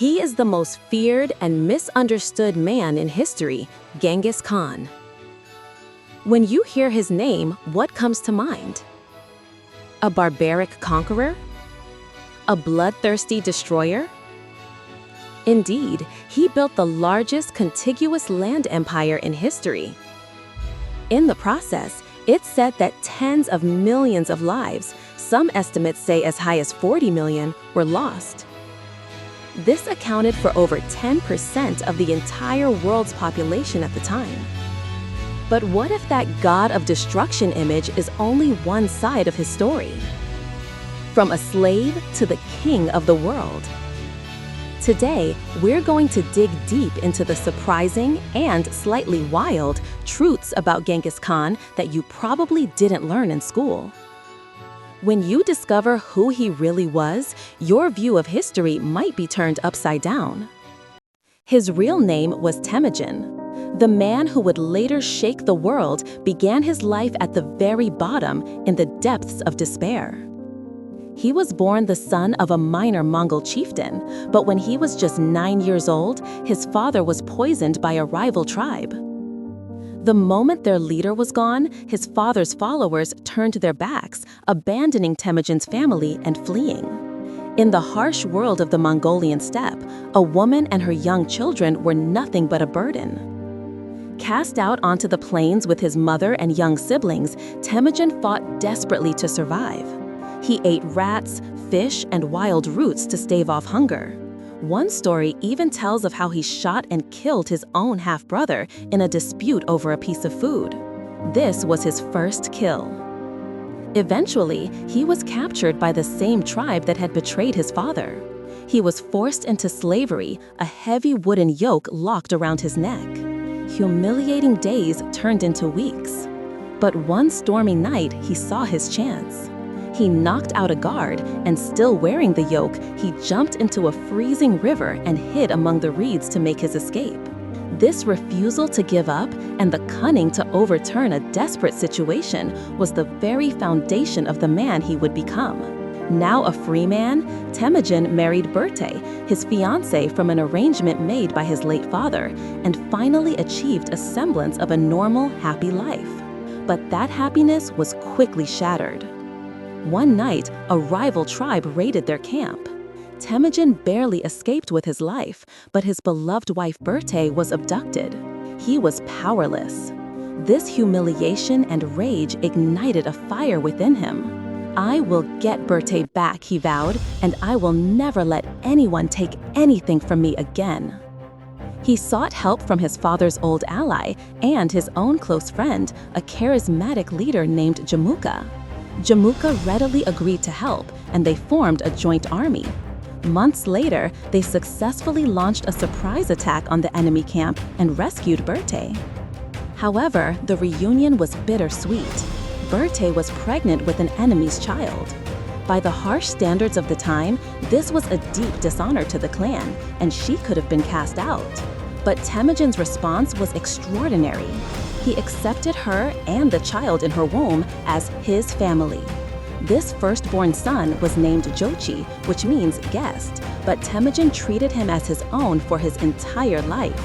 He is the most feared and misunderstood man in history, Genghis Khan. When you hear his name, what comes to mind? A barbaric conqueror? A bloodthirsty destroyer? Indeed, he built the largest contiguous land empire in history. In the process, it's said that tens of millions of lives, some estimates say as high as 40 million, were lost. This accounted for over 10% of the entire world's population at the time. But what if that god of destruction image is only one side of his story? From a slave to the king of the world. Today, we're going to dig deep into the surprising and slightly wild truths about Genghis Khan that you probably didn't learn in school. When you discover who he really was, your view of history might be turned upside down. His real name was Temujin. The man who would later shake the world began his life at the very bottom, in the depths of despair. He was born the son of a minor Mongol chieftain, but when he was just 9 years old, his father was poisoned by a rival tribe. The moment their leader was gone, his father's followers turned their backs, abandoning Temujin's family and fleeing. In the harsh world of the Mongolian steppe, a woman and her young children were nothing but a burden. Cast out onto the plains with his mother and young siblings, Temujin fought desperately to survive. He ate rats, fish, and wild roots to stave off hunger. One story even tells of how he shot and killed his own half-brother in a dispute over a piece of food. This was his first kill. Eventually, he was captured by the same tribe that had betrayed his father. He was forced into slavery, a heavy wooden yoke locked around his neck. Humiliating days turned into weeks. But one stormy night, he saw his chance. He knocked out a guard, and still wearing the yoke, he jumped into a freezing river and hid among the reeds to make his escape. This refusal to give up and the cunning to overturn a desperate situation was the very foundation of the man he would become. Now a free man, Temujin married Bertay, his fiancée from an arrangement made by his late father, and finally achieved a semblance of a normal, happy life. But that happiness was quickly shattered. One night, a rival tribe raided their camp. Temujin barely escaped with his life, but his beloved wife Bertay was abducted. He was powerless. This humiliation and rage ignited a fire within him. "I will get Bertay back," he vowed, "and I will never let anyone take anything from me again." He sought help from his father's old ally and his own close friend, a charismatic leader named Jamuka. Jamuka readily agreed to help, and they formed a joint army. Months later, they successfully launched a surprise attack on the enemy camp and rescued Bertay. However, the reunion was bittersweet. Bertay was pregnant with an enemy's child. By the harsh standards of the time, this was a deep dishonor to the clan, and she could have been cast out. But Temujin's response was extraordinary. He accepted her and the child in her womb as his family. This firstborn son was named Jochi, which means guest, but Temujin treated him as his own for his entire life.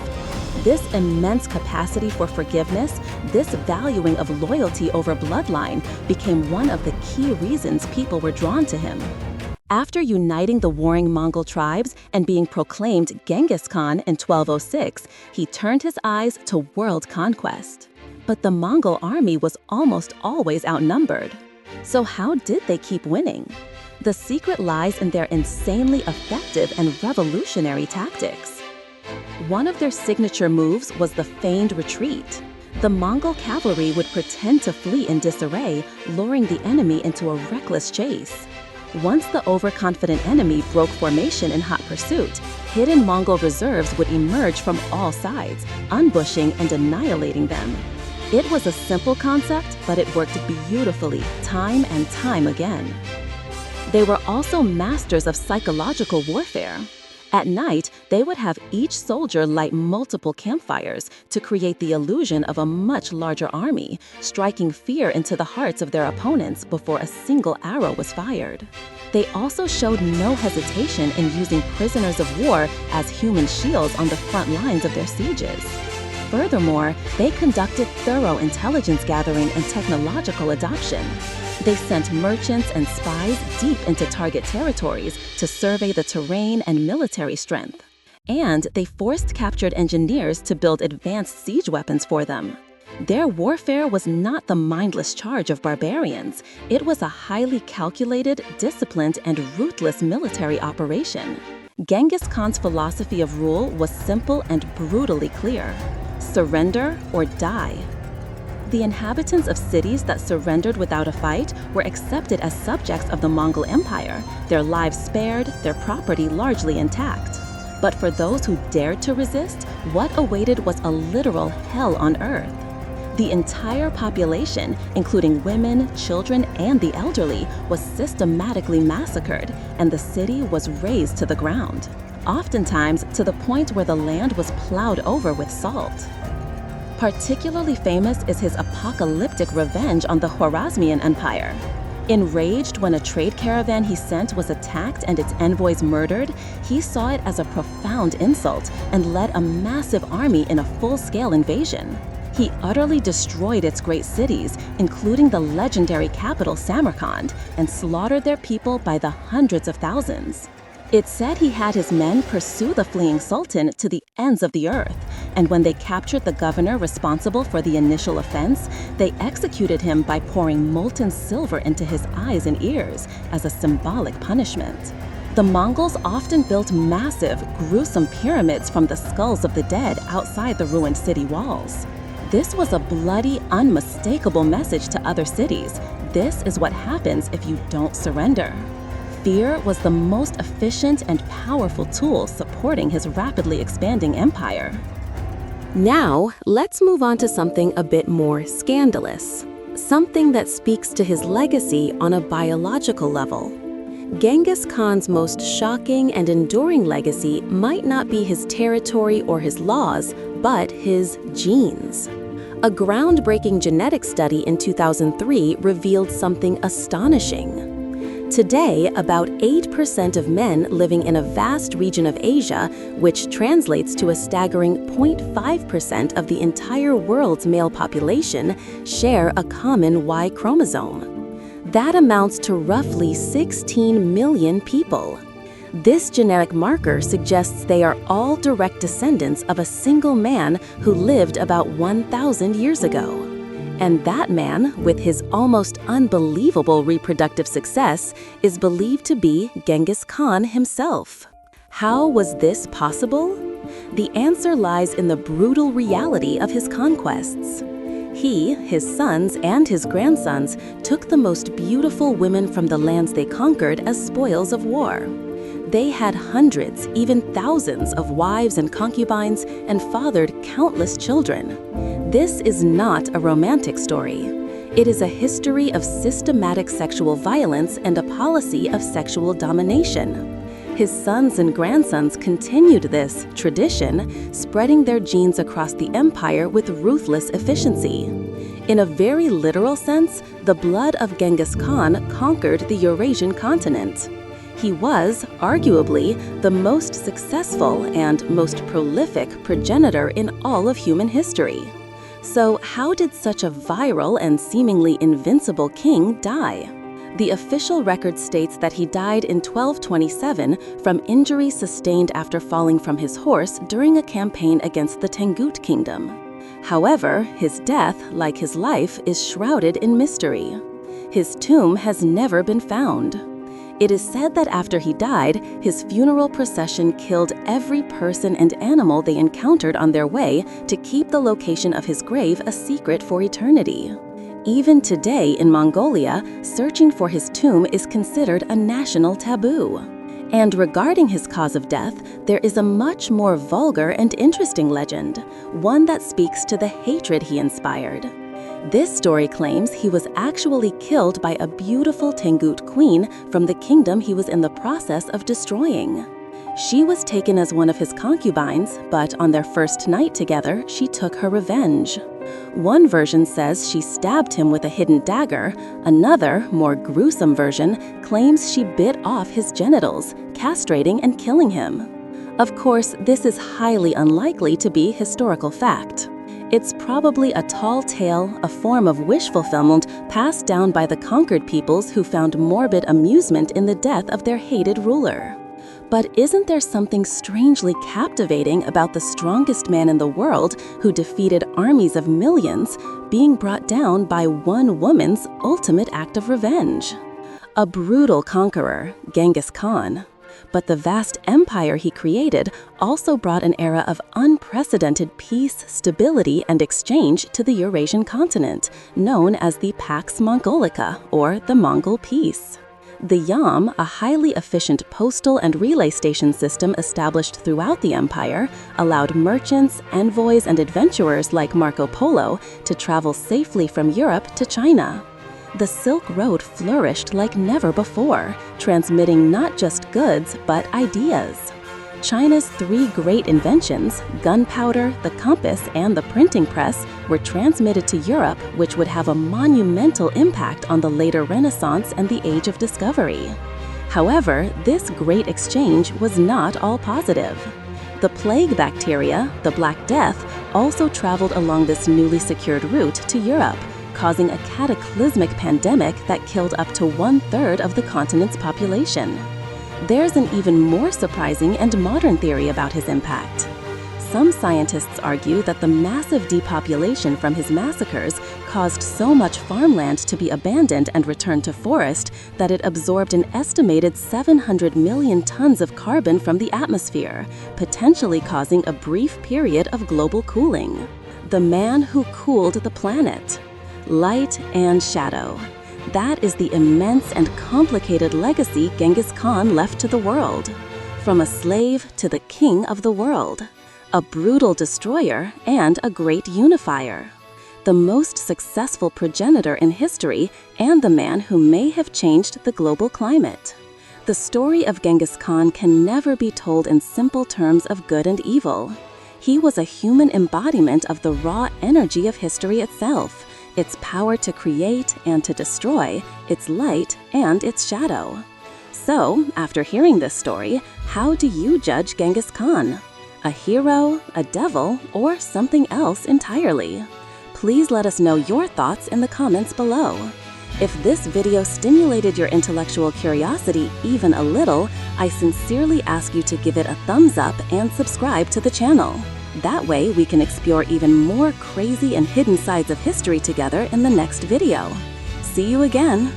This immense capacity for forgiveness, this valuing of loyalty over bloodline, became one of the key reasons people were drawn to him. After uniting the warring Mongol tribes and being proclaimed Genghis Khan in 1206, he turned his eyes to world conquest. But the Mongol army was almost always outnumbered. So how did they keep winning? The secret lies in their insanely effective and revolutionary tactics. One of their signature moves was the feigned retreat. The Mongol cavalry would pretend to flee in disarray, luring the enemy into a reckless chase. Once the overconfident enemy broke formation in hot pursuit, hidden Mongol reserves would emerge from all sides, ambushing and annihilating them. It was a simple concept, but it worked beautifully, time and time again. They were also masters of psychological warfare. At night, they would have each soldier light multiple campfires to create the illusion of a much larger army, striking fear into the hearts of their opponents before a single arrow was fired. They also showed no hesitation in using prisoners of war as human shields on the front lines of their sieges. Furthermore, they conducted thorough intelligence gathering and technological adoption. They sent merchants and spies deep into target territories to survey the terrain and military strength. And they forced captured engineers to build advanced siege weapons for them. Their warfare was not the mindless charge of barbarians. It was a highly calculated, disciplined, and ruthless military operation. Genghis Khan's philosophy of rule was simple and brutally clear: surrender or die. The inhabitants of cities that surrendered without a fight were accepted as subjects of the Mongol Empire, their lives spared, their property largely intact. But for those who dared to resist, what awaited was a literal hell on earth. The entire population, including women, children, and the elderly, was systematically massacred, and the city was razed to the ground, oftentimes to the point where the land was plowed over with salt. Particularly famous is his apocalyptic revenge on the Khwarezmian Empire. Enraged when a trade caravan he sent was attacked and its envoys murdered, he saw it as a profound insult and led a massive army in a full-scale invasion. He utterly destroyed its great cities, including the legendary capital Samarkand, and slaughtered their people by the hundreds of thousands. It's said he had his men pursue the fleeing sultan to the ends of the earth, and when they captured the governor responsible for the initial offense, they executed him by pouring molten silver into his eyes and ears as a symbolic punishment. The Mongols often built massive, gruesome pyramids from the skulls of the dead outside the ruined city walls. This was a bloody, unmistakable message to other cities. This is what happens if you don't surrender. Fear was the most efficient and powerful tool supporting his rapidly expanding empire. Now, let's move on to something a bit more scandalous. Something that speaks to his legacy on a biological level. Genghis Khan's most shocking and enduring legacy might not be his territory or his laws, but his genes. A groundbreaking genetic study in 2003 revealed something astonishing. Today, about 8% of men living in a vast region of Asia, which translates to a staggering 0.5% of the entire world's male population, share a common Y chromosome. That amounts to roughly 16 million people. This genetic marker suggests they are all direct descendants of a single man who lived about 1,000 years ago. And that man, with his almost unbelievable reproductive success, is believed to be Genghis Khan himself. How was this possible? The answer lies in the brutal reality of his conquests. He, his sons, and his grandsons took the most beautiful women from the lands they conquered as spoils of war. They had hundreds, even thousands of wives and concubines and fathered countless children. This is not a romantic story. It is a history of systematic sexual violence and a policy of sexual domination. His sons and grandsons continued this tradition, spreading their genes across the empire with ruthless efficiency. In a very literal sense, the blood of Genghis Khan conquered the Eurasian continent. He was, arguably, the most successful and most prolific progenitor in all of human history. So how did such a viral and seemingly invincible king die? The official record states that he died in 1227 from injuries sustained after falling from his horse during a campaign against the Tangut kingdom. However, his death, like his life, is shrouded in mystery. His tomb has never been found. It is said that after he died, his funeral procession killed every person and animal they encountered on their way to keep the location of his grave a secret for eternity. Even today in Mongolia, searching for his tomb is considered a national taboo. And regarding his cause of death, there is a much more vulgar and interesting legend, one that speaks to the hatred he inspired. This story claims he was actually killed by a beautiful Tangut queen from the kingdom he was in the process of destroying. She was taken as one of his concubines, but on their first night together, she took her revenge. One version says she stabbed him with a hidden dagger. Another, more gruesome version, claims she bit off his genitals, castrating and killing him. Of course, this is highly unlikely to be historical fact. It's probably a tall tale, a form of wish fulfillment passed down by the conquered peoples who found morbid amusement in the death of their hated ruler. But isn't there something strangely captivating about the strongest man in the world who defeated armies of millions being brought down by one woman's ultimate act of revenge? A brutal conqueror, Genghis Khan. But the vast empire he created also brought an era of unprecedented peace, stability, and exchange to the Eurasian continent, known as the Pax Mongolica, or the Mongol Peace. The Yam, a highly efficient postal and relay station system established throughout the empire, allowed merchants, envoys, and adventurers like Marco Polo to travel safely from Europe to China. The Silk Road flourished like never before, transmitting not just goods, but ideas. China's three great inventions, gunpowder, the compass, and the printing press, were transmitted to Europe, which would have a monumental impact on the later Renaissance and the Age of Discovery. However, this great exchange was not all positive. The plague bacteria, the Black Death, also traveled along this newly secured route to Europe, causing a cataclysmic pandemic that killed up to 1/3 of the continent's population. There's an even more surprising and modern theory about his impact. Some scientists argue that the massive depopulation from his massacres caused so much farmland to be abandoned and returned to forest that it absorbed an estimated 700 million tons of carbon from the atmosphere, potentially causing a brief period of global cooling. The man who cooled the planet. Light and shadow. That is the immense and complicated legacy Genghis Khan left to the world. From a slave to the king of the world. A brutal destroyer and a great unifier. The most successful progenitor in history and the man who may have changed the global climate. The story of Genghis Khan can never be told in simple terms of good and evil. He was a human embodiment of the raw energy of history itself. Its power to create and to destroy, its light and its shadow. So, after hearing this story, how do you judge Genghis Khan? A hero, a devil, or something else entirely? Please let us know your thoughts in the comments below. If this video stimulated your intellectual curiosity even a little, I sincerely ask you to give it a thumbs up and subscribe to the channel. That way we can explore even more crazy and hidden sides of history together in the next video. See you again!